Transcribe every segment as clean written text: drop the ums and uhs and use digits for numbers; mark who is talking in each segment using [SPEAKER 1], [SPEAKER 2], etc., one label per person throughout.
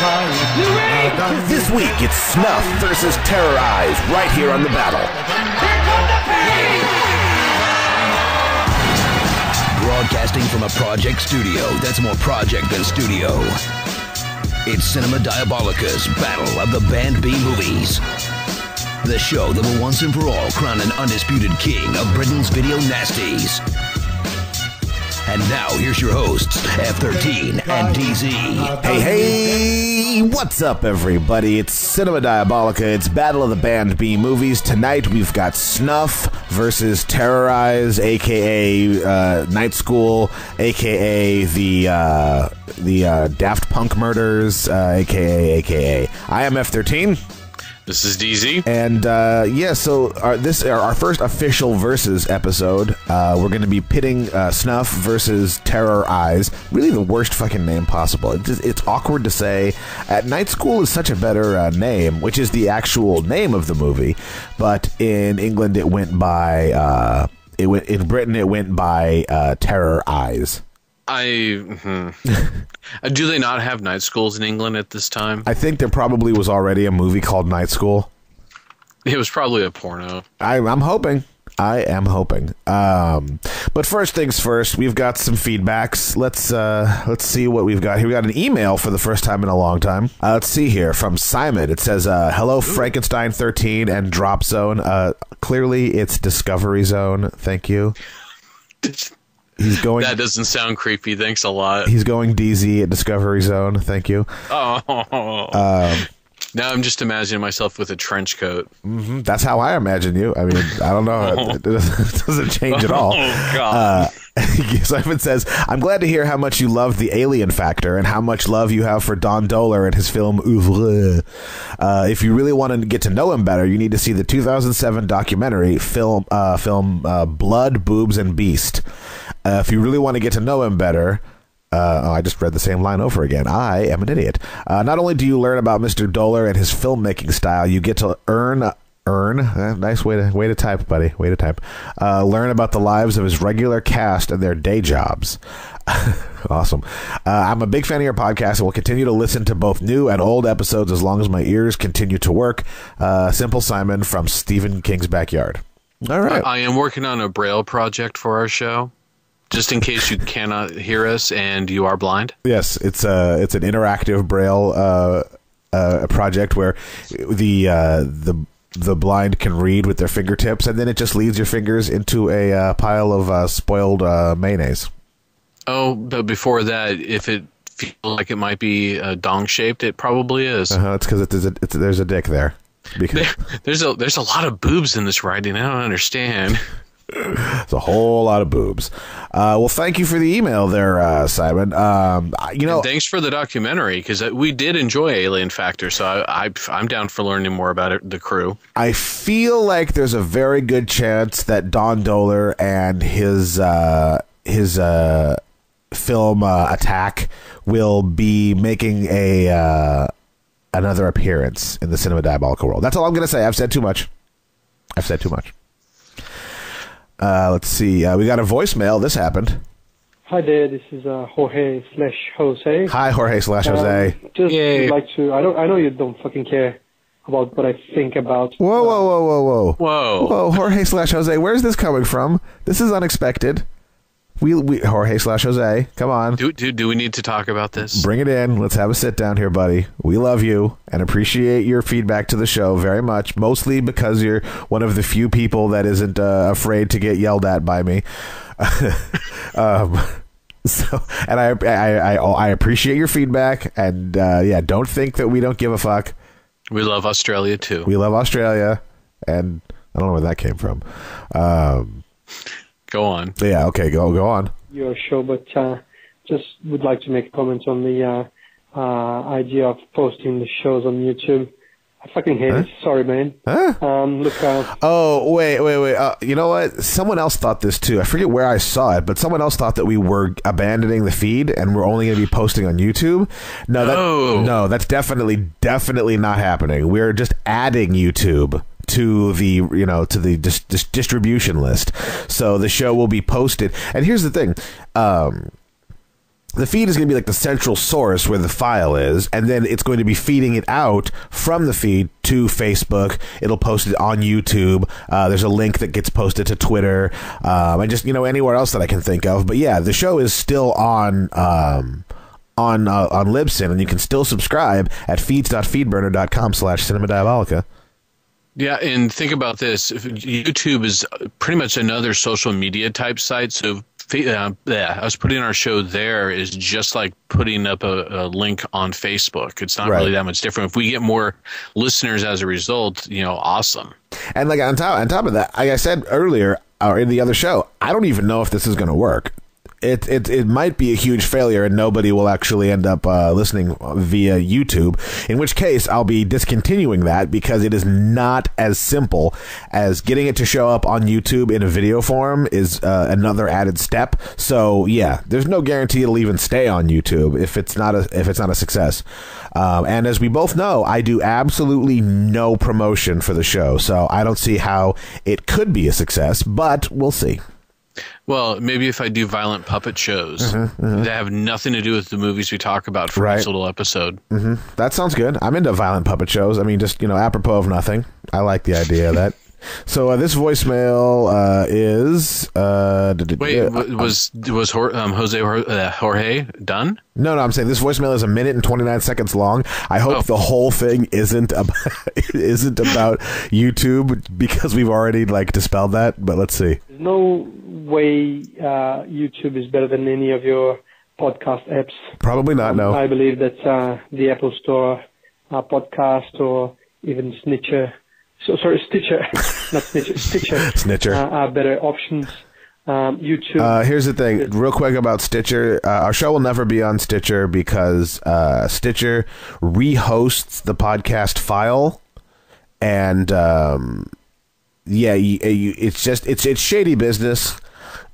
[SPEAKER 1] This week, it's Snuff versus Terrorize, right here on The Battle. Broadcasting from a project studio that's more project than studio. It's Cinema Diabolica's Battle of the Band B Movies. The show that will once and for all crown an undisputed king of Britain's video nasties. And now, here's your hosts, F13 and DZ. Hey, what's up, everybody? It's Cinema Diabolica. It's Battle of the Band B Movies. Tonight, we've got Snuff versus Terrorize, a.k.a. Night School, a.k.a. the Daft Punk Murders, a.k.a. I am F13.
[SPEAKER 2] This is DZ.
[SPEAKER 1] And, so our first official Versus episode. We're going to be pitting Snuff versus Terrorize. Really the worst fucking name possible. It's awkward to say. Night School is such a better name, which is the actual name of the movie. But in England, it went by... in Britain, it went by Terrorize.
[SPEAKER 2] Do they not have night schools in England at this time?
[SPEAKER 1] I think there probably was already a movie called Night School.
[SPEAKER 2] It was probably a porno.
[SPEAKER 1] I'm hoping. I am hoping. But first things first, we've got some feedbacks. Let's see what we've got here. We got an email for the first time in a long time. Let's see here from Simon. It says, "Hello, Frankenstein 13 and Drop Zone." Clearly, it's Discovery Zone. Thank you. He's going.
[SPEAKER 2] That doesn't sound creepy. Thanks a lot.
[SPEAKER 1] He's going DZ at Discovery Zone. Thank you.
[SPEAKER 2] Oh. Now I'm just imagining myself with a trench coat.
[SPEAKER 1] Mm-hmm. That's how I imagine you. I mean, I don't know. It doesn't change at all.
[SPEAKER 2] Oh, God.
[SPEAKER 1] Simon says, "I'm glad to hear how much you love the alien factor and how much love you have for Don Dohler and his film Oeuvre. If you really want to get to know him better, you need to see the 2007 documentary film Blood, Boobs, and Beast. If you really want to get to know him better..." I just read the same line over again. I am an idiot. Not only do you learn about Mr. Dohler and his filmmaking style, you get to earn. Nice way to type, buddy. Way to type. Learn about the lives of his regular cast and their day jobs. Awesome. I'm a big fan of your podcast and will continue to listen to both new and old episodes as long as my ears continue to work. Simple Simon from Stephen King's backyard. All right.
[SPEAKER 2] I am working on a Braille project for our show. Just in case you cannot hear us and you are blind.
[SPEAKER 1] Yes, it's an interactive Braille project where the blind can read with their fingertips, and then it just leads your fingers into a pile of spoiled mayonnaise. Oh,
[SPEAKER 2] but before that, if it feels like it might be dong shaped, it probably is.
[SPEAKER 1] It's because there's a dick there. Because
[SPEAKER 2] there's a lot of boobs in this writing. I don't understand.
[SPEAKER 1] It's a whole lot of boobs. Well, thank you for the email there, Simon. And
[SPEAKER 2] thanks for the documentary, because we did enjoy Alien Factor, so I'm down for learning more about the crew.
[SPEAKER 1] I feel like there's a very good chance that Don Dohler and his film Attack will be making another appearance in the Cinema Diabolical world. That's all I'm going to say. I've said too much. Let's see. We got a voicemail. This happened.
[SPEAKER 3] Hi there. This is Jorge/Jose.
[SPEAKER 1] Hi, Jorge/Jose.
[SPEAKER 3] Just would like to. I know you don't fucking care about what I think about.
[SPEAKER 1] Whoa. Jorge/Jose. Where's this coming from? This is unexpected. We Jorge/Jose. Come on.
[SPEAKER 2] Do we need to talk about this?
[SPEAKER 1] Bring it in. Let's have a sit down here, buddy. We love you and appreciate your feedback to the show very much. Mostly because you're one of the few people that isn't afraid to get yelled at by me. And I appreciate your feedback. And don't think that we don't give a fuck.
[SPEAKER 2] We love Australia too.
[SPEAKER 1] We love Australia, and I don't know where that came from.
[SPEAKER 2] Go on.
[SPEAKER 1] Yeah, okay, go on.
[SPEAKER 3] Your show, but just would like to make a comment on the idea of posting the shows on YouTube. I fucking hate it. Sorry, man.
[SPEAKER 1] Huh?
[SPEAKER 3] Look.
[SPEAKER 1] Oh, wait. You know what? Someone else thought this too. I forget where I saw it, but someone else thought that we were abandoning the feed and we're only going to be posting on YouTube. No, that's definitely not happening. We're just adding YouTube to the distribution list. So the show will be posted. And here's the thing. the feed is going to be like the central source where the file is, and then it's going to be feeding it out from the feed to Facebook. It'll post it on YouTube. There's a link that gets posted to Twitter, and just, anywhere else that I can think of. But yeah, the show is still on Libsyn, and you can still subscribe at feeds.feedburner.com/cinemadiabolica.
[SPEAKER 2] Yeah, and think about this. YouTube is pretty much another social media type site, so us putting our show there is just like putting up a link on Facebook. It's not really that much different. If we get more listeners as a result, awesome. And
[SPEAKER 1] like on top of that, like I said earlier, or in the other show, I don't even know if this is going to work. It might be a huge failure and nobody will actually end up listening via YouTube, in which case I'll be discontinuing that because it is not as simple as getting it to show up on YouTube in a video form is another added step. So yeah, there's no guarantee it'll even stay on YouTube if it's not a success. And as we both know, I do absolutely no promotion for the show, so I don't see how it could be a success, but we'll see.
[SPEAKER 2] Well, maybe if I do violent puppet shows that have nothing to do with the movies we talk about for each little episode.
[SPEAKER 1] That sounds good. I'm into violent puppet shows. I mean, just, apropos of nothing. I like the idea of that. So this voicemail is...
[SPEAKER 2] Wait, was Jorge done?
[SPEAKER 1] No, I'm saying this voicemail is 1 minute and 29 seconds long. I hope the whole thing isn't about YouTube because we've already dispelled that, but let's see.
[SPEAKER 3] There's no way YouTube is better than any of your podcast apps.
[SPEAKER 1] Probably not, no.
[SPEAKER 3] I believe that the Apple Store podcast or even Stitcher, not Snitcher,
[SPEAKER 1] Snitcher
[SPEAKER 3] are better options. YouTube.
[SPEAKER 1] Here's the thing, real quick about Stitcher. Our show will never be on Stitcher because Stitcher rehosts the podcast file, and it's shady business.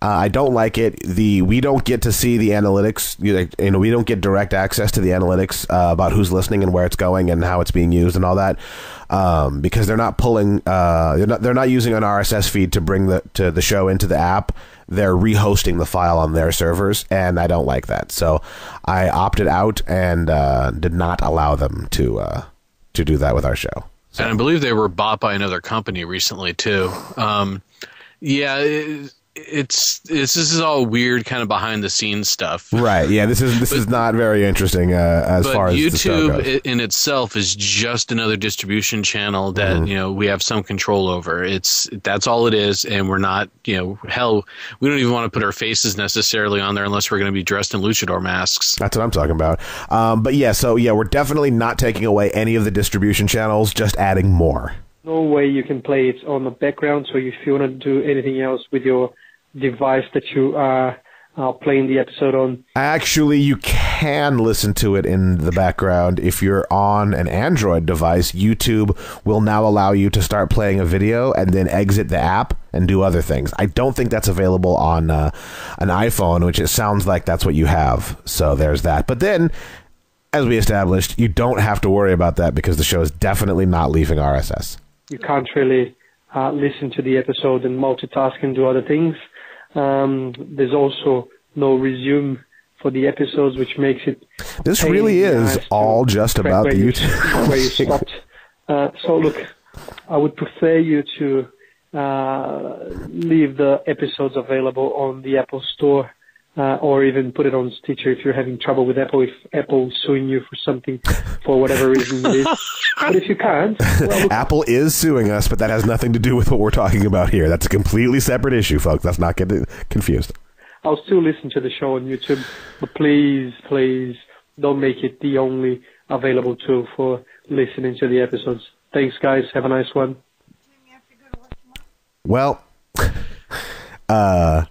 [SPEAKER 1] I don't like it. We don't get to see the analytics. We don't get direct access to the analytics about who's listening and where it's going and how it's being used and all that, because they're not pulling. They're not using an RSS feed to bring the show into the app. They're rehosting the file on their servers, and I don't like that. So I opted out and did not allow them to do that with our show. So.
[SPEAKER 2] And I believe they were bought by another company recently too. This is all weird, kind of behind the scenes stuff,
[SPEAKER 1] right? Yeah, this is not very interesting as far as
[SPEAKER 2] YouTube in itself is just another distribution channel that we have some control over. That's all it is, and we're not hell, we don't even want to put our faces necessarily on there unless we're going to be dressed in luchador masks.
[SPEAKER 1] That's what I'm talking about. But yeah, so yeah, we're definitely not taking away any of the distribution channels, just adding more.
[SPEAKER 3] No way you can play it on the background. So if you want to do anything else with your device that you are playing the episode on.
[SPEAKER 1] Actually, you can listen to it in the background. If you're on an Android device, YouTube will now allow you to start playing a video and then exit the app and do other things. I don't think that's available on an iPhone, which it sounds like that's what you have. So there's that. But then, as we established, you don't have to worry about that because the show is definitely not leaving RSS.
[SPEAKER 3] You can't really listen to the episode and multitask and do other things. There's also no resume for the episodes, which makes it...
[SPEAKER 1] This really is all just about the YouTube.
[SPEAKER 3] Where you stopped. So look, I would prefer you to leave the episodes available on the Apple Store, or even put it on Stitcher if you're having trouble with Apple, if Apple's suing you for something, for whatever reason it is. But if you can't... Well, look,
[SPEAKER 1] Apple is suing us, but that has nothing to do with what we're talking about here. That's a completely separate issue, folks. Let's not get confused.
[SPEAKER 3] I'll still listen to the show on YouTube, but please, don't make it the only available tool for listening to the episodes. Thanks, guys. Have a nice one.
[SPEAKER 1] Well, I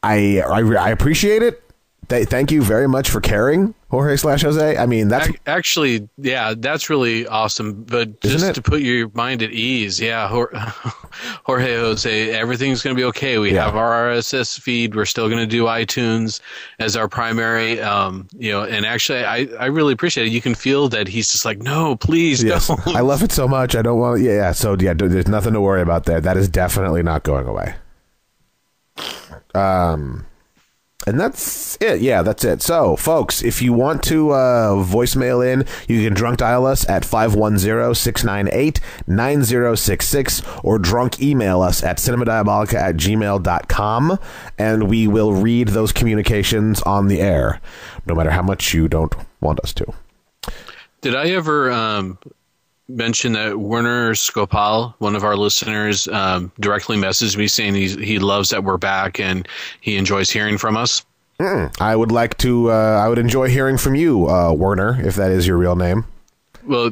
[SPEAKER 1] appreciate it. Thank you very much for caring, Jorge/Jose. I mean, that's
[SPEAKER 2] actually, yeah, that's really awesome. But just to put your mind at ease, yeah, Jorge Jose, everything's going to be okay. We have our RSS feed. We're still going to do iTunes as our primary. And actually, I really appreciate it. You can feel that he's just like, no, please, don't.
[SPEAKER 1] I love it so much. I don't want. Yeah. So yeah, there's nothing to worry about there. That is definitely not going away. And that's it. Yeah, that's it. So, folks, if you want to voicemail in, you can drunk dial us at 510-698-9066 or drunk email us at cinemadiabolica@gmail.com, and we will read those communications on the air, no matter how much you don't want us to.
[SPEAKER 2] Did I ever mention that Werner Skopal, one of our listeners, directly messaged me saying he loves that we're back and he enjoys hearing from us?
[SPEAKER 1] I would like to. I would enjoy hearing from you, Werner, if that is your real name.
[SPEAKER 2] Well,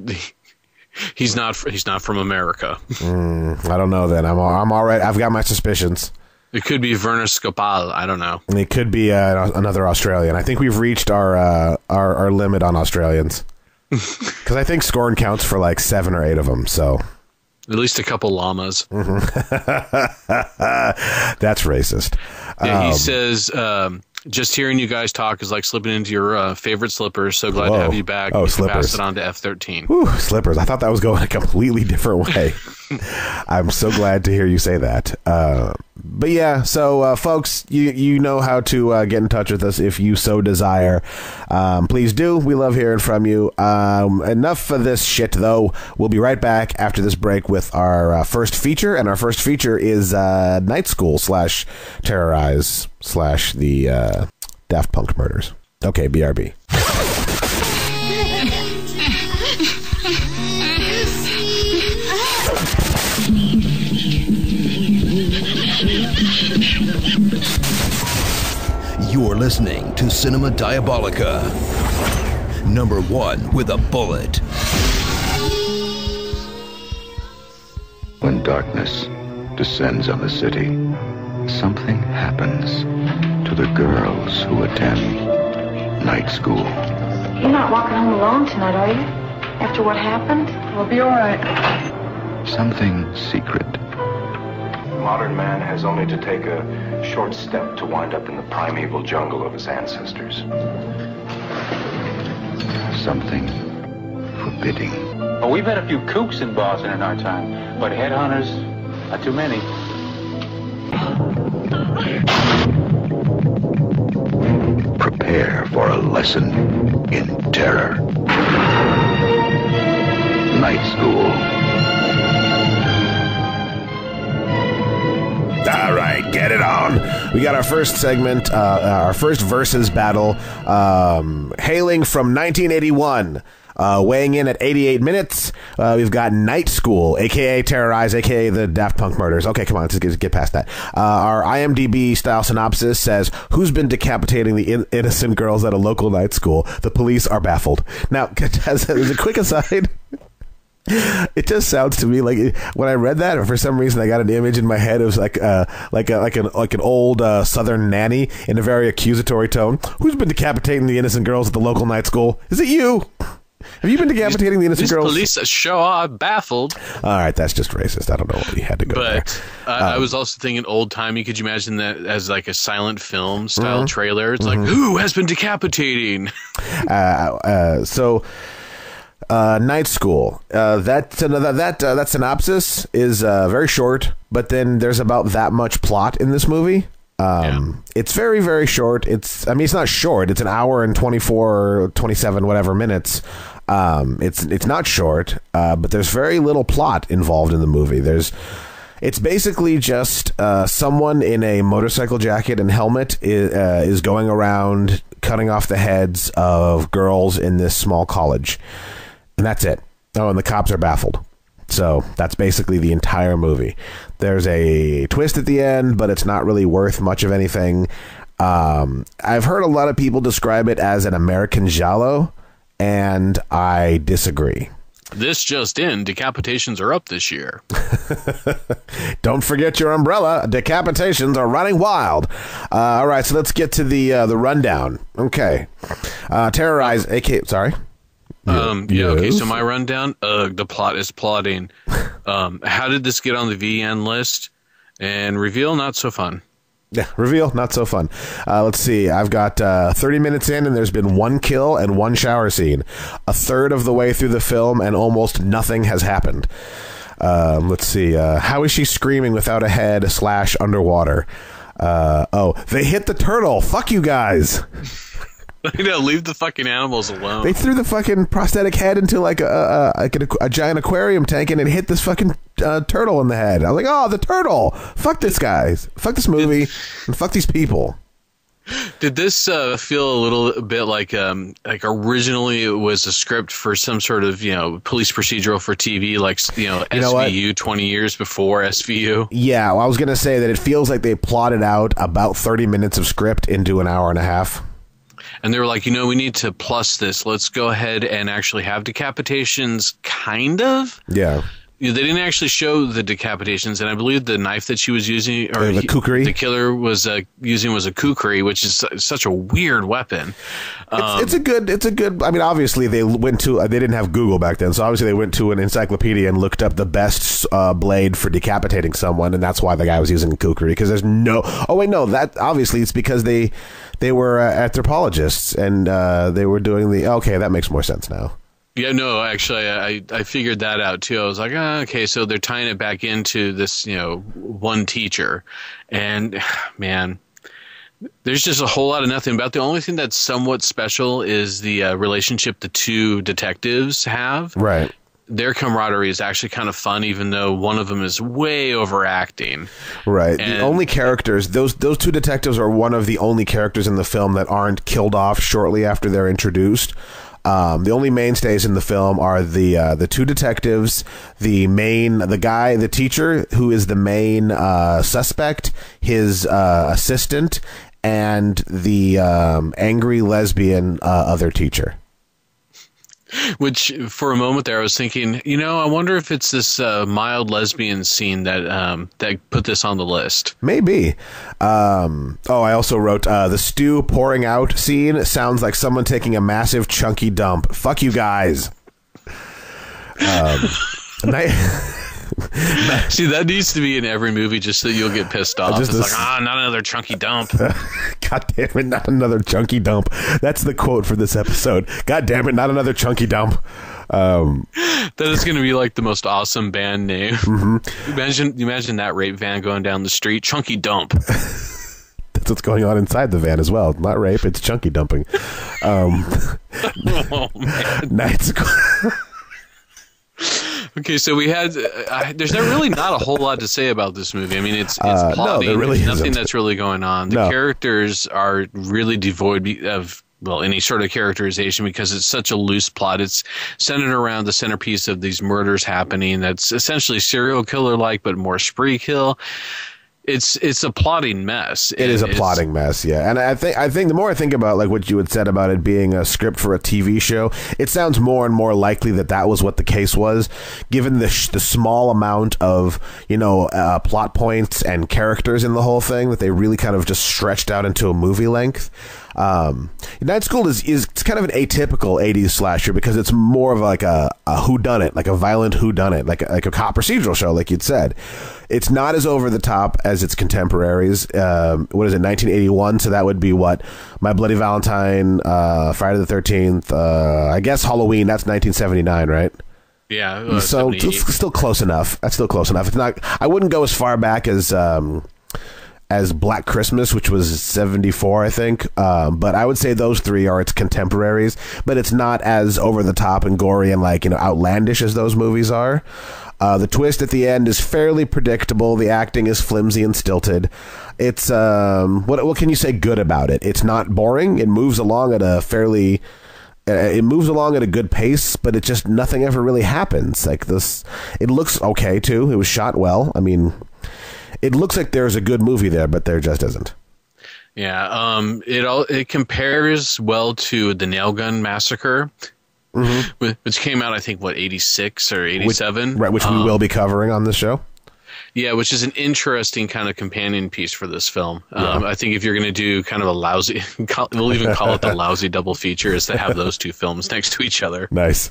[SPEAKER 2] he's not from America.
[SPEAKER 1] I don't know. Then I'm all right. I've got my suspicions.
[SPEAKER 2] It could be Werner Skopal. I don't know.
[SPEAKER 1] It could be another Australian. I think we've reached our limit on Australians. Because I think Scorn counts for like 7 or 8 of them, so
[SPEAKER 2] at least a couple llamas.
[SPEAKER 1] That's racist.
[SPEAKER 2] Yeah, he says, just hearing you guys talk is like slipping into your favorite slippers. So glad to have you back.
[SPEAKER 1] Oh,
[SPEAKER 2] you
[SPEAKER 1] slippers.
[SPEAKER 2] Pass it on to F13.
[SPEAKER 1] Whew, slippers. I thought that was going a completely different way. I'm so glad to hear you say that. But yeah, so folks, you know how to get in touch with us if you so desire. Please do. We love hearing from you. Enough of this shit, though. We'll be right back after this break with our first feature, and our first feature is Night School / Terrorize / the Daft Punk murders. Okay, BRB.
[SPEAKER 4] You're listening to Cinema Diabolica, number 1 with a bullet.
[SPEAKER 5] When darkness descends on the city, something happens to the girls who attend night school.
[SPEAKER 6] You're not walking home alone tonight, are you? After what happened? We'll be all right.
[SPEAKER 5] Something secret.
[SPEAKER 7] Modern man has only to take a short step to wind up in the primeval jungle of his ancestors.
[SPEAKER 5] Something forbidding.
[SPEAKER 8] Well, we've had a few kooks in Boston in our time, but headhunters, not too many.
[SPEAKER 5] Prepare for a lesson in terror. Night School.
[SPEAKER 1] All right, get it on. We got our first segment, our first versus battle, hailing from 1981. Weighing in at 88 minutes, we've got Night School, a.k.a. Terrorize, a.k.a. the Daft Punk murders. Okay, come on, let's get past that. Our IMDb-style synopsis says, who's been decapitating the innocent girls at a local night school? The police are baffled. Now, as a quick aside... It just sounds to me like when I read that, or for some reason I got an image in my head. It was like an old Southern nanny in a very accusatory tone. Who's been decapitating the innocent girls at the local night school? Is it you? Have you been decapitating the innocent girls?
[SPEAKER 2] These police sure are baffled.
[SPEAKER 1] All right, that's just racist. I don't know what you had to go there.
[SPEAKER 2] But I was also thinking old timey. Could you imagine that as like a silent film style trailer? It's like, who has been decapitating?
[SPEAKER 1] Night School. That synopsis is very short, but then there's about that much plot in this movie. It's very, very short. It's not short. It's an hour and 24 or 27 whatever minutes. It's not short, but there's very little plot involved in the movie. It's basically just someone in a motorcycle jacket and helmet is going around cutting off the heads of girls in this small college. And that's it. Oh, and the cops are baffled. So that's basically the entire movie. There's a twist at the end, but it's not really worth much of anything. I've heard a lot of people describe it as an American giallo, and I disagree.
[SPEAKER 2] This just in, decapitations are up this year.
[SPEAKER 1] Don't forget your umbrella. Decapitations are running wild. All right, so let's get to the rundown. Okay. Terrorize, aka... Sorry?
[SPEAKER 2] Okay, so my rundown, the plot is plotting. How did this get on the VN list? And reveal, not so fun.
[SPEAKER 1] Yeah, reveal, not so fun. Let's see. I've got 30 minutes in, and there's been one kill and one shower scene. A third of the way through the film, and almost nothing has happened. Let's see. How is she screaming without a head / underwater? They hit the turtle. Fuck you guys.
[SPEAKER 2] Leave the fucking animals alone.
[SPEAKER 1] They threw the fucking prosthetic head into like a giant aquarium tank and it hit this fucking turtle in the head. I was like, oh, the turtle. Fuck this guys. Fuck this movie and fuck these people.
[SPEAKER 2] Did this feel a little bit like originally it was a script for some sort of police procedural for TV, like SVU 20 years before SVU?
[SPEAKER 1] Yeah, well, I was gonna say that it feels like they plotted out about 30 minutes of script into an hour and a half.
[SPEAKER 2] And they were like, we need to plus this. Let's go ahead and actually have decapitations, kind of.
[SPEAKER 1] Yeah.
[SPEAKER 2] They didn't actually show the decapitations, and I believe the knife that she was using, or
[SPEAKER 1] the kukri,
[SPEAKER 2] the killer was using, was a kukri, which is such a weird weapon.
[SPEAKER 1] It's a good. I mean, obviously they didn't have Google back then, so obviously they went to an encyclopedia and looked up the best blade for decapitating someone, and that's why the guy was using a kukri. Because there's no. Oh wait, no. That obviously it's because they were anthropologists and they were doing the. Okay, that makes more sense now.
[SPEAKER 2] Yeah, no, actually, I figured that out, too. I was like, okay, so they're tying it back into this, one teacher. And, man, there's just a whole lot of nothing about. The only thing that's somewhat special is the relationship the two detectives have.
[SPEAKER 1] Right.
[SPEAKER 2] Their camaraderie is actually kind of fun, even though one of them is way overacting.
[SPEAKER 1] Right.
[SPEAKER 2] And
[SPEAKER 1] the only characters, those two detectives are one of the only characters in the film that aren't killed off shortly after they're introduced. The only mainstays in the film are the two detectives, the teacher who is the main suspect, his assistant, and the angry lesbian other teacher.
[SPEAKER 2] Which, for a moment there, I was thinking, I wonder if it's this mild lesbian scene that put this on the list.
[SPEAKER 1] Maybe. I also wrote the stew pouring out scene sounds like someone taking a massive chunky dump. Fuck you guys.
[SPEAKER 2] See, that needs to be in every movie just so you'll get pissed off. It's like, not another chunky dump.
[SPEAKER 1] God damn it, not another chunky dump. That's the quote for this episode. God damn it, not another chunky dump.
[SPEAKER 2] That is going to be like the most awesome band name. Mm-hmm. Imagine that rape van going down the street. Chunky dump.
[SPEAKER 1] That's what's going on inside the van as well. Not rape, it's chunky dumping.
[SPEAKER 2] Oh, man.
[SPEAKER 1] Night
[SPEAKER 2] Okay, so we had. There's really not a whole lot to say about this movie. I mean, it's plotting.
[SPEAKER 1] No, there really
[SPEAKER 2] There's nothing
[SPEAKER 1] isn't.
[SPEAKER 2] that's really going on. The characters are really devoid of any sort of characterization because it's such a loose plot. It's centered around the centerpiece of these murders happening. That's essentially serial killer like, but more spree kill. It's a plotting mess.
[SPEAKER 1] It is a plotting mess, yeah. And I think the more I think about like what you had said about it being a script for a TV show, it sounds more and more likely that was what the case was, given the small amount of plot points and characters in the whole thing that they really kind of just stretched out into a movie length. Night School is kind of an atypical 80s slasher because it's more of like a whodunit, like a violent whodunit, like a cop procedural show, like you'd said. It's not as over the top as its contemporaries. What is it, 1981? So that would be what? My Bloody Valentine, Friday the 13th, I guess Halloween, that's 1979, right?
[SPEAKER 2] Yeah.
[SPEAKER 1] So it's still close enough. That's still close enough. It's not. I wouldn't go as far back as Black Christmas, which was 74, I think. But I would say those three are its contemporaries. But it's not as over the top and gory and outlandish as those movies are. The twist at the end is fairly predictable. The acting is flimsy and stilted. It's what can you say good about it? It's not boring. It moves along at a fairly. It moves along at a good pace, but it just nothing ever really happens. Like this, it looks okay too. It was shot well. I mean, it looks like there's a good movie there, but there just isn't.
[SPEAKER 2] Yeah, it compares well to the Nail Gun Massacre, which came out I think 86 or 87,
[SPEAKER 1] which we will be covering on this show.
[SPEAKER 2] Yeah, which is an interesting kind of companion piece for this film. I think if you're going to do kind of a lousy, we'll even call it the lousy double feature, is to have those two films next to each other.
[SPEAKER 1] Nice.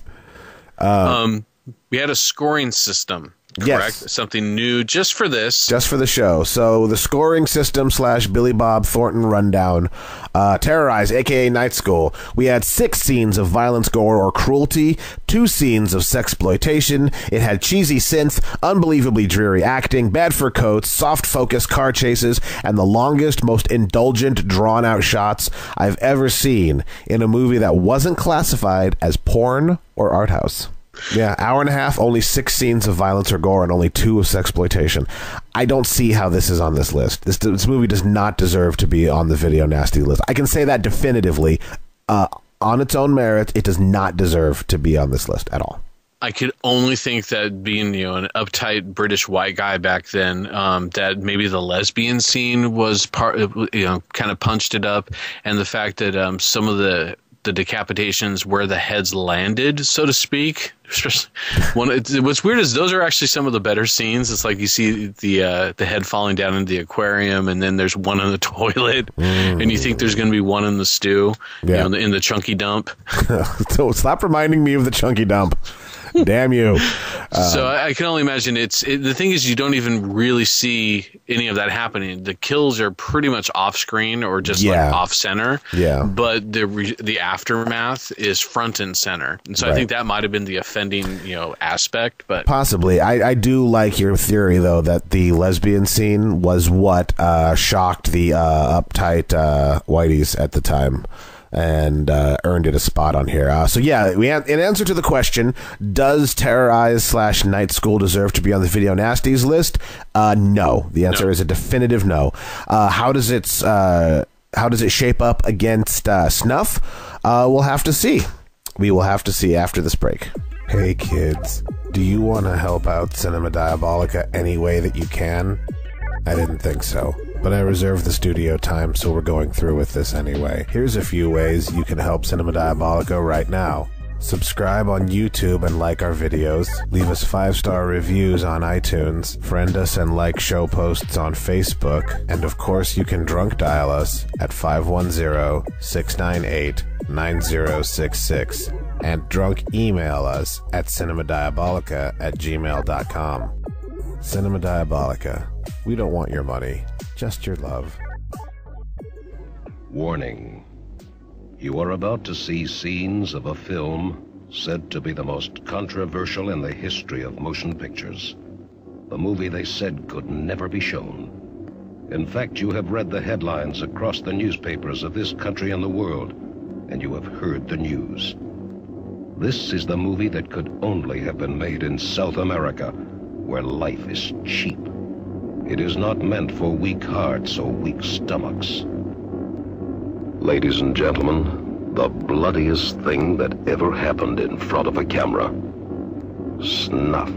[SPEAKER 2] We had a scoring system. correct?
[SPEAKER 1] Yes.
[SPEAKER 2] Something new just for this.
[SPEAKER 1] Just for the show. So the scoring system / Billy Bob Thornton rundown. Terrorize, a.k.a. Night School. We had 6 scenes of violence, gore, or cruelty, 2 scenes of sexploitation. It had cheesy synth, unbelievably dreary acting, bad fur coats, soft focus car chases, and the longest, most indulgent, drawn-out shots I've ever seen in a movie that wasn't classified as porn or art house. Yeah, hour and a half, only 6 scenes of violence or gore, and only 2 of sexploitation. I don't see how this is on this list. This movie does not deserve to be on the Video Nasty list. I can say that definitively. On its own merit, it does not deserve to be on this list at all.
[SPEAKER 2] I could only think that being, an uptight British white guy back then, that maybe the lesbian scene was kind of punched it up, and the fact that some of the decapitations where the heads landed, so to speak. What's weird is those are actually some of the better scenes. It's like you see the head falling down into the aquarium, and then there's one in the toilet, and you think there's going to be one in the stew, in the chunky dump.
[SPEAKER 1] So stop reminding me of the chunky dump. Damn you.
[SPEAKER 2] So I can only imagine the thing is you don't even really see any of that happening. The kills are pretty much off screen or just like off center.
[SPEAKER 1] Yeah.
[SPEAKER 2] But the aftermath is front and center. And so I think that might have been the offending, aspect, but
[SPEAKER 1] possibly. I do like your theory though that the lesbian scene was what shocked the uptight whiteys at the time. And earned it a spot on here. So yeah, in answer to the question, does Terrorize / Night School deserve to be on the Video Nasties list? No. The answer is a definitive no. How does it shape up against Snuff? We'll have to see. We will have to see after this break. Hey kids, do you want to help out Cinema Diabolica any way that you can? I didn't think so, but I reserved the studio time, so we're going through with this anyway. Here's a few ways you can help Cinema Diabolica right now. Subscribe on YouTube and like our videos. Leave us 5-star reviews on iTunes. Friend us and like show posts on Facebook. And of course, you can drunk dial us at 510-698-9066. And drunk email us at cinemadiabolica@gmail.com. Cinema Diabolica. We don't want your money, just your love.
[SPEAKER 9] Warning. You are about to see scenes of a film said to be the most controversial in the history of motion pictures. A movie they said could never be shown. In fact, you have read the headlines across the newspapers of this country and the world, and you have heard the news. This is the movie that could only have been made in South America, where life is cheap. It is not meant for weak hearts or weak stomachs. Ladies and gentlemen, the bloodiest thing that ever happened in front of a camera. Snuff.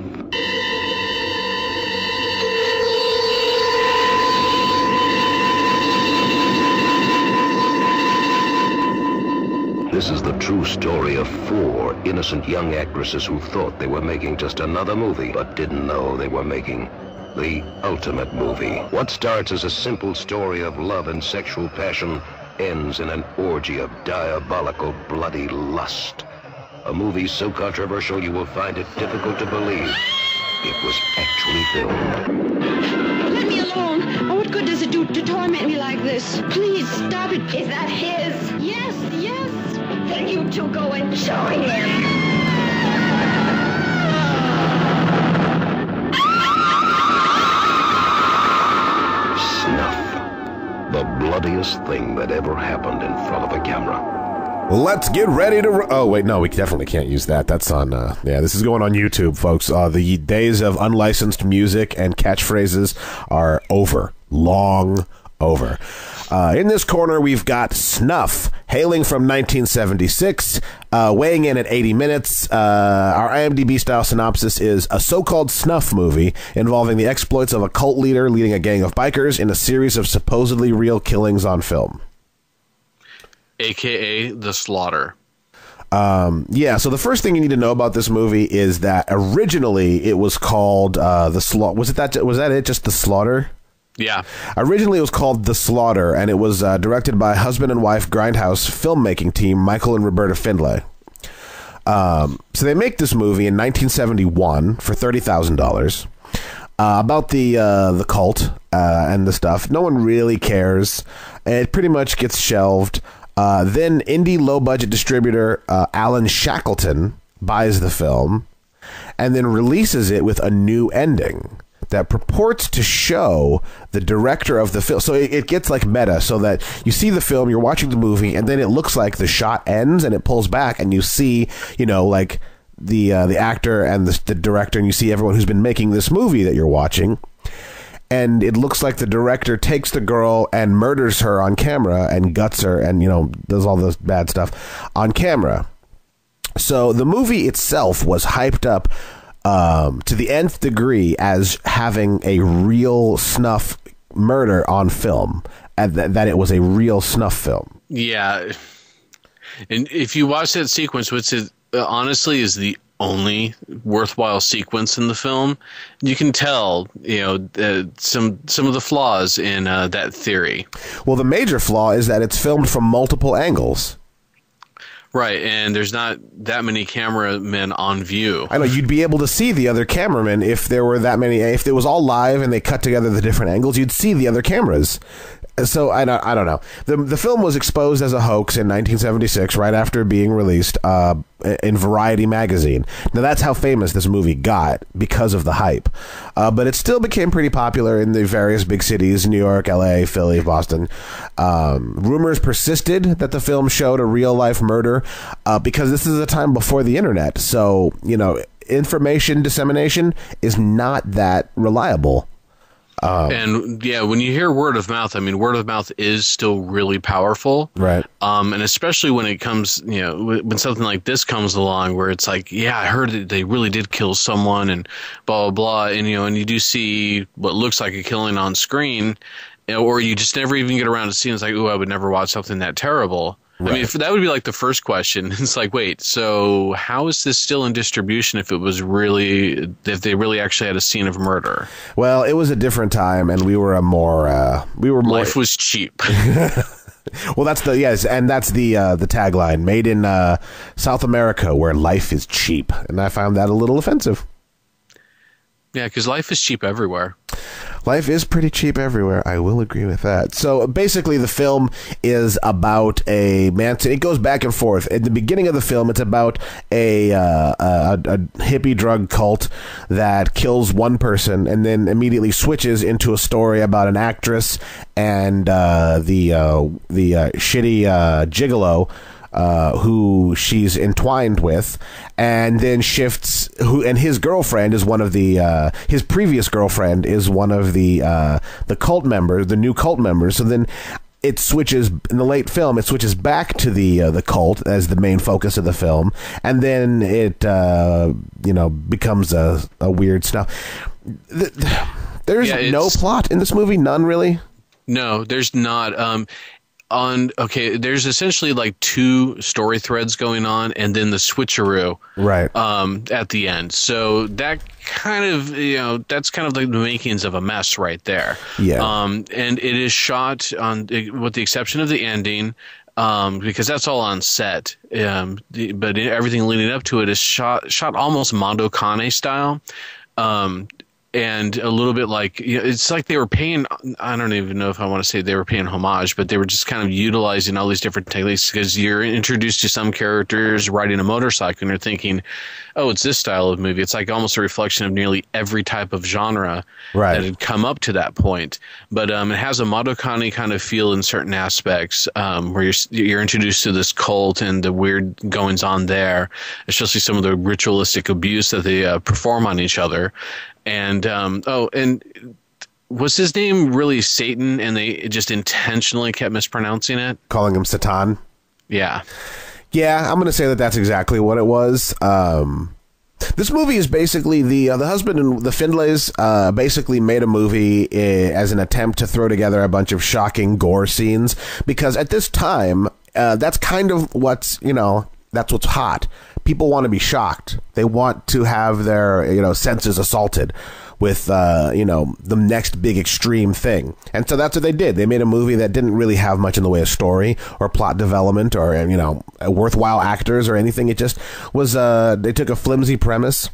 [SPEAKER 9] This is the true story of 4 innocent young actresses who thought they were making just another movie, but didn't know they were making the ultimate movie. What starts as a simple story of love and sexual passion ends in an orgy of diabolical, bloody lust. A movie so controversial you will find it difficult to believe it was actually filmed.
[SPEAKER 10] Let me alone! Oh, what good does it do to torment me like this? Please, stop it!
[SPEAKER 6] Is that his?
[SPEAKER 10] Yes, yes!
[SPEAKER 6] Then you two go and show him!
[SPEAKER 9] The bloodiest thing that ever happened in front of a camera.
[SPEAKER 1] Let's get ready to... Oh, wait, no, we definitely can't use that. That's on... this is going on YouTube, folks. The days of unlicensed music and catchphrases are over. Long over. In this corner, we've got Snuff, hailing from 1976, weighing in at 80 minutes. Our IMDb-style synopsis is a so-called snuff movie involving the exploits of a cult leader leading a gang of bikers in a series of supposedly real killings on film.
[SPEAKER 2] AKA The Slaughter.
[SPEAKER 1] So the first thing you need to know about this movie is that originally it was called The Slaughter. Was that it? Just The Slaughter?
[SPEAKER 2] Yeah.
[SPEAKER 1] Originally, it was called The Slaughter, and it was directed by husband and wife Grindhouse filmmaking team Michael and Roberta Findlay. So they make this movie in 1971 for $30,000 about the cult and the stuff. No one really cares. It pretty much gets shelved. Then indie low-budget distributor Alan Shackleton buys the film and then releases it with a new ending that purports to show the director of the film. So it gets like meta, so that you see the film, you're watching the movie, and then it looks like the shot ends and it pulls back, and you see, like the actor and the director, and you see everyone who's been making this movie that you're watching. And it looks like the director takes the girl and murders her on camera and guts her and, does all this bad stuff on camera. So the movie itself was hyped up to the nth degree as having a real snuff murder on film, and that it was a real snuff film.
[SPEAKER 2] Yeah. And if you watch that sequence, which is honestly is the only worthwhile sequence in the film, you can tell, some of the flaws in that theory.
[SPEAKER 1] Well, the major flaw is that it's filmed from multiple angles.
[SPEAKER 2] Right, and there's not that many cameramen on view.
[SPEAKER 1] I know, you'd be able to see the other cameramen if there were that many. If it was all live and they cut together the different angles, you'd see the other cameras. So I don't know. The film was exposed as a hoax in 1976, right after being released in Variety magazine. Now that's how famous this movie got, because of the hype. But it still became pretty popular in the various big cities: New York, L.A., Philly, Boston. Rumors persisted that the film showed a real life murder because this is a time before the internet. So information dissemination is not that reliable.
[SPEAKER 2] And yeah, when you hear word of mouth, word of mouth is still really powerful.
[SPEAKER 1] Right.
[SPEAKER 2] And especially when it comes, when something like this comes along where it's like, yeah, I heard that they really did kill someone and blah, blah, blah. And, and you do see what looks like a killing on screen, or you just never even get around to seeing, it's like, ooh, I would never watch something that terrible. Right. That would be like the first question. It's like, wait, so how is this still in distribution if if they really actually had a scene of murder?
[SPEAKER 1] Well, it was a different time, and we were
[SPEAKER 2] life was cheap.
[SPEAKER 1] Well, that's the tagline, made in South America, where life is cheap, and I found that a little offensive.
[SPEAKER 2] Yeah, because life is cheap everywhere.
[SPEAKER 1] Life is pretty cheap everywhere. I will agree with that. So basically, the film is about a man. It goes back and forth. At the beginning of the film, it's about a hippie drug cult that kills one person, and then immediately switches into a story about an actress and the shitty gigolo who she's entwined with, and then shifts and his girlfriend is one of the his previous girlfriend is one of the cult members, the new cult members. So then it switches in the late film. It switches back to the cult as the main focus of the film, and then it becomes a weird stuff. There's no plot in this movie, none really.
[SPEAKER 2] No, there's not. There's essentially like two story threads going on, and then the switcheroo
[SPEAKER 1] right
[SPEAKER 2] at the end. So that kind of that's kind of like the makings of a mess right there.
[SPEAKER 1] Yeah.
[SPEAKER 2] And it is shot with the exception of the ending, because that's all on set. But everything leading up to it is shot almost Mondo Cane style. And a little bit like, it's like they were paying, I don't even know if I want to say they were paying homage, but they were just kind of utilizing all these different techniques, because you're introduced to some characters riding a motorcycle and you're thinking, oh, it's this style of movie. It's like almost a reflection of nearly every type of genre that had come up to that point. But it has a Madoka kind of feel in certain aspects, where you're introduced to this cult and the weird goings on there, especially some of the ritualistic abuse that they perform on each other. And and was his name really Satan, and they just intentionally kept mispronouncing it,
[SPEAKER 1] calling him Satan?
[SPEAKER 2] Yeah,
[SPEAKER 1] I'm going to say that that's exactly what it was. This movie is basically the husband and the Findlays basically made a movie as an attempt to throw together a bunch of shocking gore scenes, because at this time that's kind of that's what's hot. people want to be shocked. They want to have their, senses assaulted with, the next big extreme thing. And so that's what they did. They made a movie that didn't really have much in the way of story or plot development or, worthwhile actors or anything. It just was, they took a flimsy premise,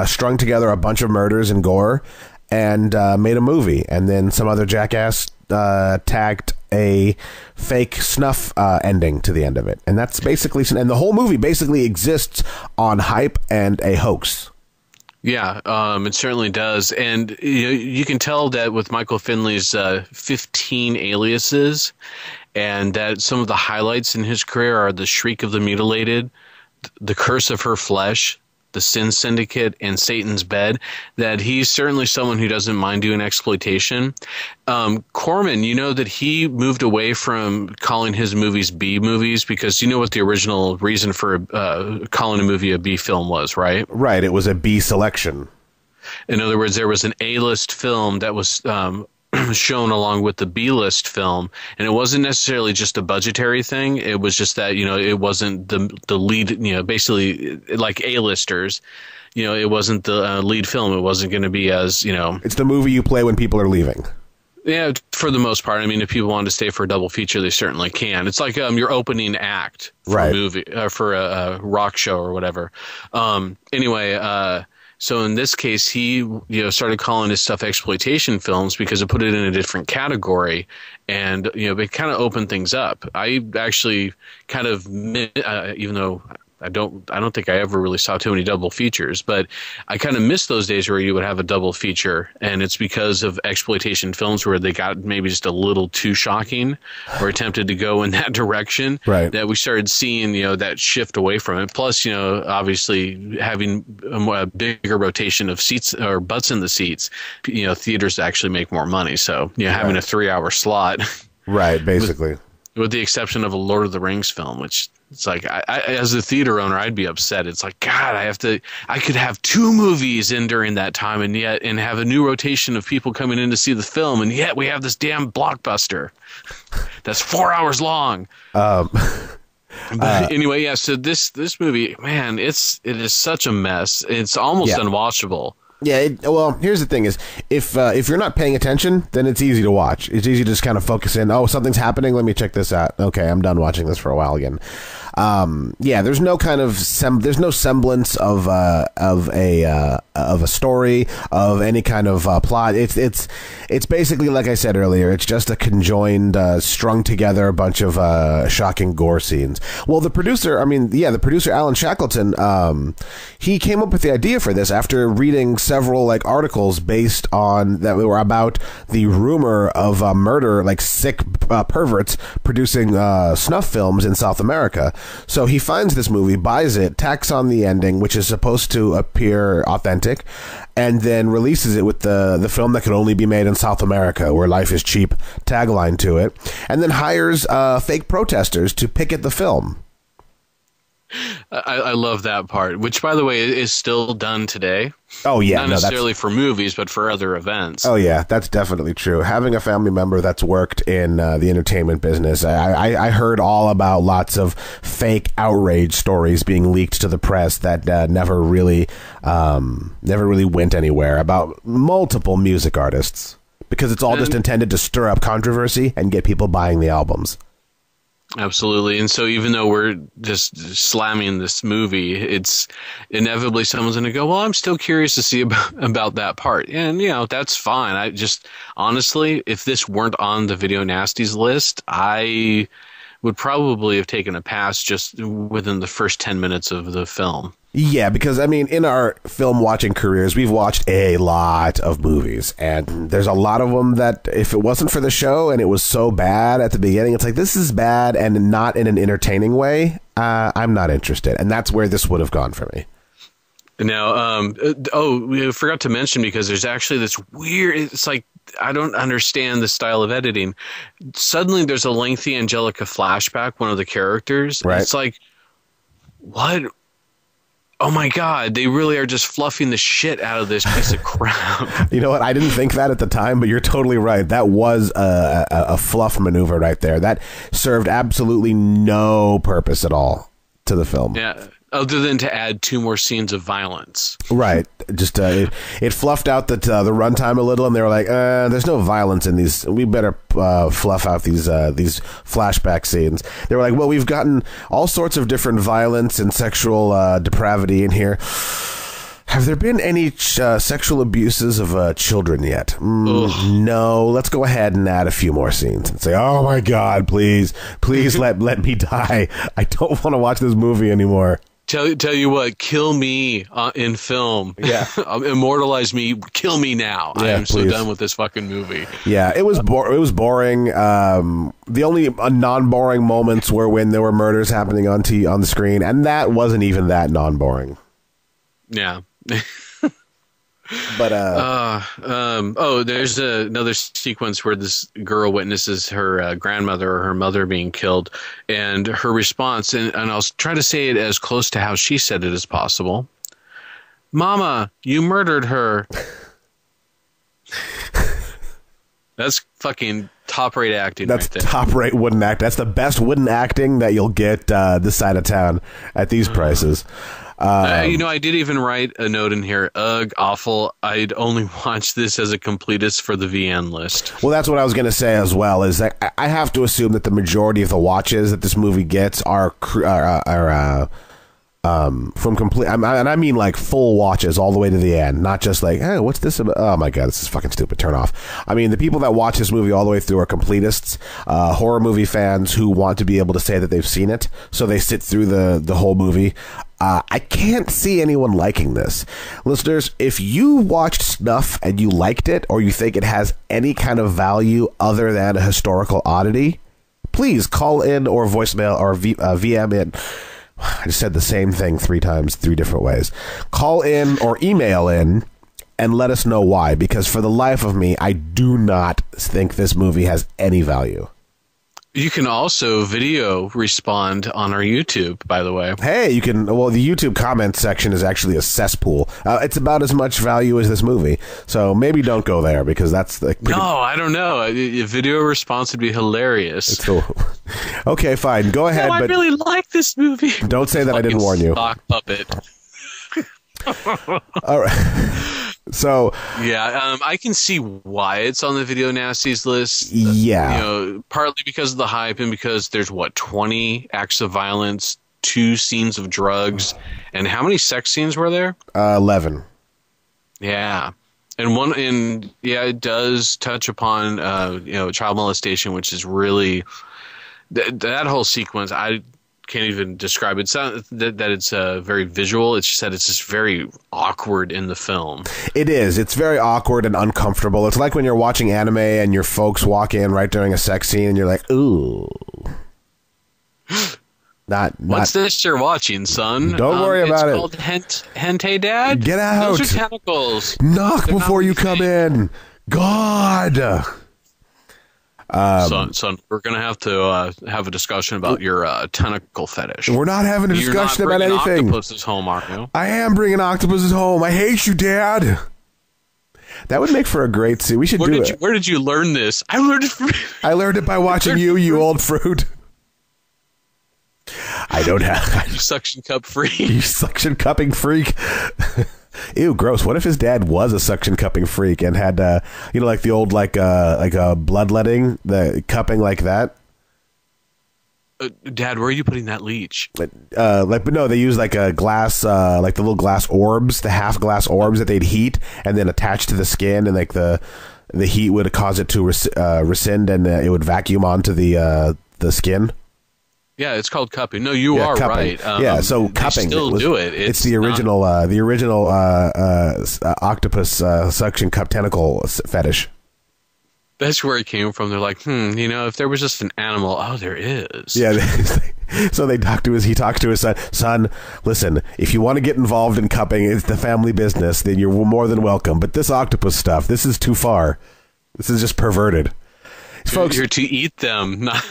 [SPEAKER 1] strung together a bunch of murders and gore, and made a movie. And then some other jackass tagged a fake Snuff ending to the end of it. And that's basically, and the whole movie basically exists on hype and a hoax.
[SPEAKER 2] Yeah, it certainly does. And you can tell that with Michael Finley's 15 aliases, and that some of the highlights in his career are The Shriek of the Mutilated, The Curse of Her Flesh, The Sin Syndicate, and Satan's Bed, that he's certainly someone who doesn't mind doing exploitation. Corman, you know that he moved away from calling his movies B movies, because you know what the original reason for calling a movie a B film was, right?
[SPEAKER 1] Right, it was a B selection.
[SPEAKER 2] In other words, there was an A-list film that was shown along with the B-list film, and it wasn't necessarily just a budgetary thing. It was just that, it wasn't the lead, basically like A-listers, it wasn't the lead film. It wasn't going to be as,
[SPEAKER 1] It's the movie you play when people are leaving.
[SPEAKER 2] Yeah, for the most part. I mean, if people want to stay for a double feature, they certainly can. It's like your opening act for a movie, for a rock show or whatever. Anyway, so in this case, he started calling his stuff exploitation films because it put it in a different category, and it kind of opened things up. I actually kind of, even though I don't think I ever really saw too many double features, but I kind of miss those days where you would have a double feature, and it's because of exploitation films where they got maybe just a little too shocking or attempted to go in that direction, that we started seeing, that shift away from it. Plus, obviously having a bigger rotation of seats or butts in the seats, theaters actually make more money. So, having a 3-hour slot.
[SPEAKER 1] Right, basically.
[SPEAKER 2] With the exception of a Lord of the Rings film, which it's like, I as a theater owner, I'd be upset. It's like, God, I could have 2 movies in during that time and have a new rotation of people coming in to see the film. And yet we have this damn blockbuster that's 4 hours long. But anyway, yeah. So this movie, man, it is such a mess. It's almost unwatchable.
[SPEAKER 1] Yeah, well, here's the thing is, if you're not paying attention, then it's easy to watch. It's easy to just kind of focus in. Oh, something's happening. Let me check this out. Okay, I'm done watching this for a while again. There's no kind of there's no semblance of a story, of any kind of plot. It's basically, like I said earlier, it's just a conjoined, strung together bunch of shocking gore scenes. Well, the producer Alan Shackleton, he came up with the idea for this after reading several articles based on that were about the rumor of murder, sick perverts producing snuff films in South America. So he finds this movie, buys it, tacks on the ending, which is supposed to appear authentic, and then releases it with the film that could only be made in South America, where life is cheap tagline to it, and then hires fake protesters to picket the film.
[SPEAKER 2] I love that part, which, by the way, is still done today.
[SPEAKER 1] Oh, yeah.
[SPEAKER 2] Not necessarily for movies, but for other events.
[SPEAKER 1] Oh, yeah, that's definitely true. Having a family member that's worked in the entertainment business, I heard all about lots of fake outrage stories being leaked to the press that never really went anywhere about multiple music artists, because it's all just intended to stir up controversy and get people buying the albums.
[SPEAKER 2] Absolutely. And so even though we're just slamming this movie, it's inevitably someone's going to go, well, I'm still curious to see about that part. And, that's fine. I just, honestly, if this weren't on the Video Nasties list, I would probably have taken a pass just within the first 10 minutes of the film.
[SPEAKER 1] Yeah, because, in our film watching careers, we've watched a lot of movies, and there's a lot of them that if it wasn't for the show and it was so bad at the beginning, it's like, this is bad and not in an entertaining way, I'm not interested. And that's where this would have gone for me.
[SPEAKER 2] Now, we forgot to mention, because there's actually this weird, it's like, I don't understand the style of editing. Suddenly there's a lengthy Angelica flashback, one of the characters.
[SPEAKER 1] Right.
[SPEAKER 2] It's like, what? Oh my God, they really are just fluffing the shit out of this piece of crap.
[SPEAKER 1] You know what? I didn't think that at the time, but you're totally right. That was a fluff maneuver right there. That served absolutely no purpose at all to the film.
[SPEAKER 2] Yeah. Other than to add 2 more scenes of violence.
[SPEAKER 1] Right. Just it fluffed out the runtime a little, and they were like, there's no violence in these. We better fluff out these flashback scenes. They were like, well, we've gotten all sorts of different violence and sexual depravity in here. Have there been any sexual abuses of children yet? No. Let's go ahead and add a few more scenes and say, oh my God, please let me die. I don't want to watch this movie anymore.
[SPEAKER 2] Tell you what, kill me in film.
[SPEAKER 1] Yeah.
[SPEAKER 2] Immortalize me. Kill me now.
[SPEAKER 1] Yeah,
[SPEAKER 2] I am
[SPEAKER 1] please.
[SPEAKER 2] so done with this fucking movie.
[SPEAKER 1] Yeah, it was boring. The only non-boring moments were when there were murders happening on the screen, and that wasn't even that non-boring.
[SPEAKER 2] Yeah.
[SPEAKER 1] But
[SPEAKER 2] there's another sequence where this girl witnesses her grandmother or her mother being killed, and her response, and I'll try to say it as close to how she said it as possible. Mama, you murdered her. That's fucking top-rate acting.
[SPEAKER 1] That's
[SPEAKER 2] right there.
[SPEAKER 1] top-rate wooden act. That's the best wooden acting that you'll get this side of town at these prices.
[SPEAKER 2] I did even write a note in here. Ugh, awful. I'd only watch this as a completist for the VN list.
[SPEAKER 1] Well, that's what I was going to say as well, is that I have to assume that the majority of the watches that this movie gets are from complete, and I mean like full watches all the way to the end, not just like, hey, what's this about? Oh my God, this is fucking stupid. Turn off. I mean, the people that watch this movie all the way through are completists, horror movie fans who want to be able to say that they've seen it, so they sit through the whole movie. I can't see anyone liking this. Listeners, if you watched Snuff and you liked it, or you think it has any kind of value other than a historical oddity, please call in or voicemail or VM in. I just said the same thing 3 times, 3 different ways. Call in or email in and let us know why, because for the life of me, I do not think this movie has any value.
[SPEAKER 2] You can also video respond on our YouTube, by the way.
[SPEAKER 1] Hey, you can. Well, the YouTube comment section is actually a cesspool. It's about as much value as this movie. So maybe don't go there, because that's the...
[SPEAKER 2] No, I don't know. A video response would be hilarious.
[SPEAKER 1] Okay, fine. Go ahead.
[SPEAKER 2] No, I really like this movie.
[SPEAKER 1] Don't say that I didn't warn you.
[SPEAKER 2] Sock puppet.
[SPEAKER 1] All right. So
[SPEAKER 2] yeah, I can see why it's on the Video Nasties list.
[SPEAKER 1] Yeah,
[SPEAKER 2] partly because of the hype, and because there's 20 acts of violence, 2 scenes of drugs, and how many sex scenes were there?
[SPEAKER 1] 11.
[SPEAKER 2] Yeah, and it does touch upon child molestation, which is really that whole sequence. I can't even describe it. It's not that it's very visual. It's just that it's just very awkward in the film.
[SPEAKER 1] It is. It's very awkward and uncomfortable. It's like when you're watching anime and your folks walk in right during a sex scene and you're like, ooh.
[SPEAKER 2] What's this you're watching, son?
[SPEAKER 1] Don't worry about it.
[SPEAKER 2] It's called Hentai Dad?
[SPEAKER 1] Get out.
[SPEAKER 2] Those are tentacles.
[SPEAKER 1] Knock before you come in. God.
[SPEAKER 2] Son, we're going to have a discussion about your tentacle fetish.
[SPEAKER 1] We're not having a discussion about anything.
[SPEAKER 2] You're not bringing octopuses home, are you?
[SPEAKER 1] I am bringing octopuses home. I hate you, Dad. That would make for a great scene. We should do it.
[SPEAKER 2] Where did you learn this? I learned it
[SPEAKER 1] by watching you old fruit. I don't have...
[SPEAKER 2] You suction cup freak.
[SPEAKER 1] You suction cupping freak. Ew, gross. What if his dad was a suction cupping freak and had, like the old, like bloodletting, the cupping like that?
[SPEAKER 2] Dad, where are you putting that leech?
[SPEAKER 1] But no, they use like a glass, like the little glass orbs, the half glass orbs that they'd heat and then attach to the skin, and like the heat would cause it to rescind, and it would vacuum onto the skin.
[SPEAKER 2] Yeah, it's called cupping. No, you are
[SPEAKER 1] cupping.
[SPEAKER 2] Right.
[SPEAKER 1] So cupping.
[SPEAKER 2] Still do it.
[SPEAKER 1] It's the original, octopus suction cup tentacle fetish.
[SPEAKER 2] That's where it came from. They're like, if there was just an animal, there is.
[SPEAKER 1] Yeah. So he talked to his son. Son, listen, if you want to get involved in cupping, it's the family business, then you're more than welcome. But this octopus stuff, this is too far. This is just perverted. Folks,
[SPEAKER 2] you're to eat them, not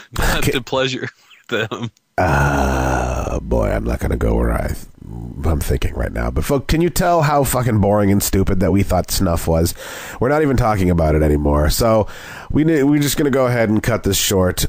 [SPEAKER 2] to pleasure them.
[SPEAKER 1] Boy, I'm not going to go where I'm thinking right now. But folks, can you tell how fucking boring and stupid that we thought Snuff was? We're not even talking about it anymore. So we're just going to go ahead and cut this short.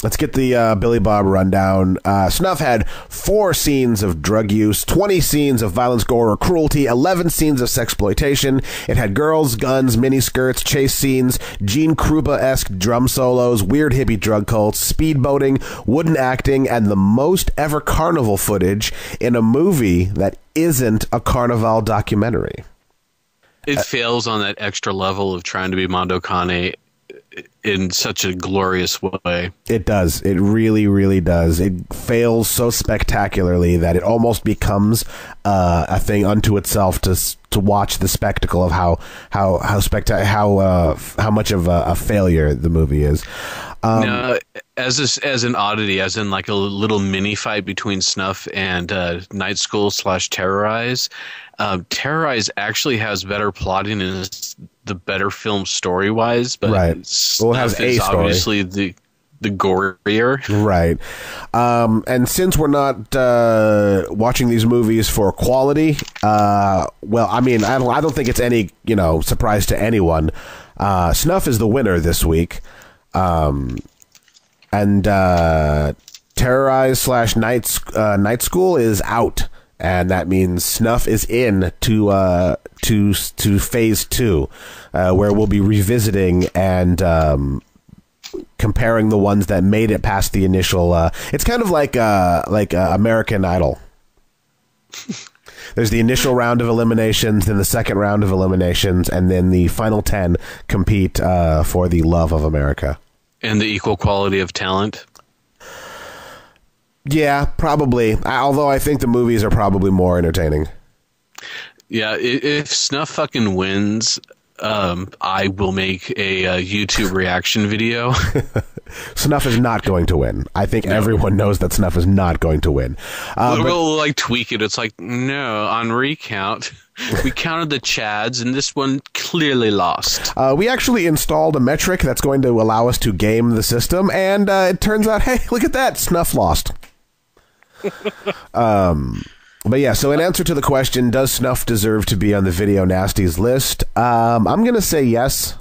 [SPEAKER 1] Let's get the Billy Bob rundown. Snuff had 4 scenes of drug use, 20 scenes of violence, gore, or cruelty, 11 scenes of sexploitation. It had girls, guns, miniskirts, chase scenes, Gene Krupa-esque drum solos, weird hippie drug cults, speedboating, wooden acting, and the most ever carnival footage in a movie that isn't a Carnival documentary.
[SPEAKER 2] It fails on that extra level of trying to be Mondo Cane in such a glorious way.
[SPEAKER 1] It does. It really, really does. It fails so spectacularly that it almost becomes a thing unto itself to watch the spectacle of how much of a failure the movie is.
[SPEAKER 2] Now, as an oddity, as in like a little mini fight between Snuff and Night School / Terrorize. Terrorize actually has better plotting and is the better film story-wise, but
[SPEAKER 1] right. Well, it has a story.
[SPEAKER 2] Obviously the gorier.
[SPEAKER 1] Right. And since we're not watching these movies for quality, well, I mean, I don't think it's any, surprise to anyone. Snuff is the winner this week. And Terrorize / Night School is out. And that means Snuff is in to phase 2, where we'll be revisiting and comparing the ones that made it past the initial. It's kind of like American Idol. There's the initial round of eliminations, then the second round of eliminations, and then the final 10 compete for the love of America
[SPEAKER 2] and the equal quality of talent.
[SPEAKER 1] Yeah, probably. Although I think the movies are probably more entertaining.
[SPEAKER 2] Yeah, if Snuff fucking wins, I will make a YouTube reaction video.
[SPEAKER 1] Snuff is not going to win. I think everyone knows that Snuff is not going to win.
[SPEAKER 2] We'll like tweak it. It's like, no, on recount, we counted the Chads, and this one clearly lost.
[SPEAKER 1] We actually installed a metric that's going to allow us to game the system, and it turns out, hey, look at that, Snuff lost. But yeah, so in answer to the question, does Snuff deserve to be on the Video Nasties list? I'm going to say yes.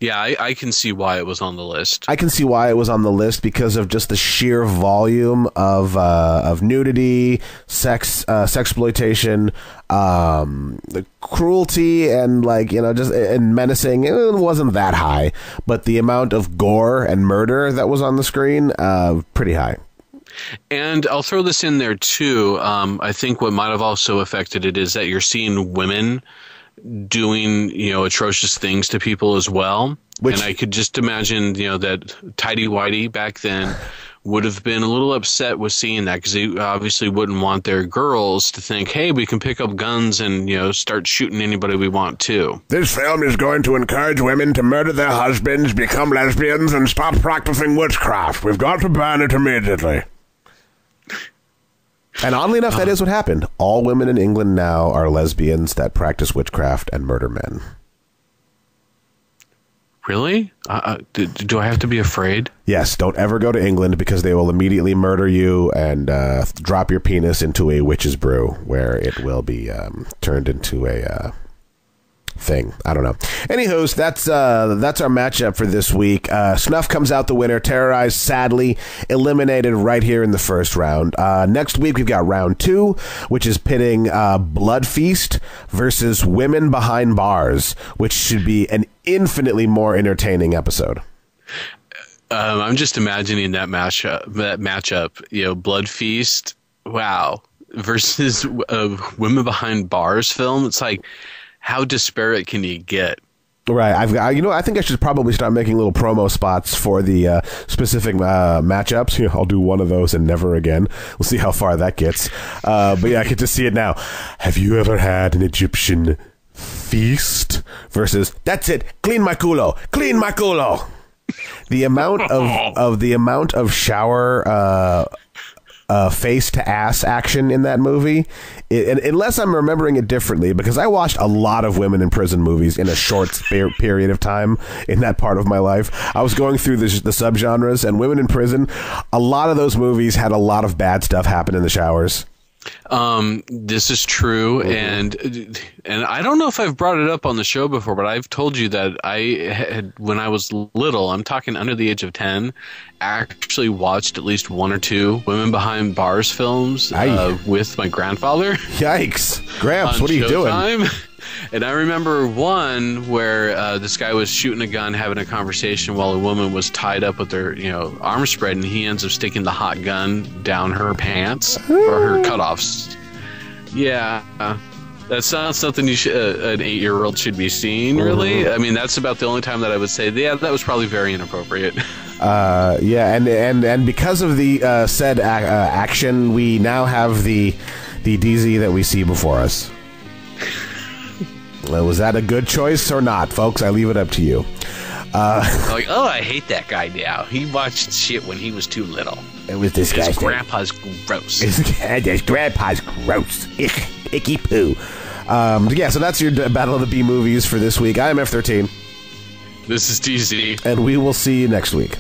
[SPEAKER 2] Yeah, I can see why it was on the list.
[SPEAKER 1] I can see why it was on the list because of just the sheer volume of nudity, sexploitation, the cruelty, and and menacing. It wasn't that high, but the amount of gore and murder that was on the screen, pretty high.
[SPEAKER 2] And I'll throw this in there too. I think what might have also affected it is that you're seeing women doing, atrocious things to people as well. And I could just imagine, that Tidy Whitey back then would have been a little upset with seeing that because they obviously wouldn't want their girls to think, hey, we can pick up guns and, start shooting anybody we want to.
[SPEAKER 1] This film is going to encourage women to murder their husbands, become lesbians, and stop practicing witchcraft. We've got to ban it immediately. And oddly enough, that is what happened. All women in England now are lesbians that practice witchcraft and murder men.
[SPEAKER 2] Really? Do I have to be afraid?
[SPEAKER 1] Yes, don't ever go to England because they will immediately murder you and drop your penis into a witch's brew where it will be turned into a thing. I don't know. Anywho, that's our matchup for this week. Snuff comes out the winner. Terrorize, sadly, eliminated right here in the first round. Next week, we've got round 2, which is pitting Blood Feast versus Women Behind Bars, which should be an infinitely more entertaining episode.
[SPEAKER 2] I'm just imagining that matchup. Blood Feast, wow, versus Women Behind Bars film. It's like, how disparate can you get?
[SPEAKER 1] Right. I think I should probably start making little promo spots for the specific matchups. I'll do one of those and never again. We'll see how far that gets. But yeah, I get to see it now. Have you ever had an Egyptian feast versus, that's it, clean my culo. The amount of shower face to ass action in that movie, unless I'm remembering it differently, because I watched a lot of women in prison movies in a short period of time in that part of my life. I was going through the subgenres, and women in prison, a lot of those movies had a lot of bad stuff happen in the showers.
[SPEAKER 2] This is true, and I don't know if I've brought it up on the show before, but I've told you that I had, when I was little, I'm talking under the age of 10, actually watched at least one or two Women Behind Bars films with my grandfather.
[SPEAKER 1] Yikes. Gramps, what are you doing?
[SPEAKER 2] And I remember one where this guy was shooting a gun, having a conversation while a woman was tied up with her, arms spread, and he ends up sticking the hot gun down her pants or her cutoffs. Yeah, that's not something you should, an 8-year-old should be seeing, really. I mean, that's about the only time that I would say, yeah, that was probably very inappropriate.
[SPEAKER 1] Yeah, and because of the said action, we now have the DZ that we see before us. Was that a good choice or not, folks? I leave it up to you.
[SPEAKER 2] I hate that guy now. He watched shit when he was too little.
[SPEAKER 1] It was disgusting.
[SPEAKER 2] His grandpa's gross.
[SPEAKER 1] His grandpa's gross. Icky poo. So that's your Battle of the B movies for this week. I'm F13.
[SPEAKER 2] This is DZ.
[SPEAKER 1] And we will see you next week.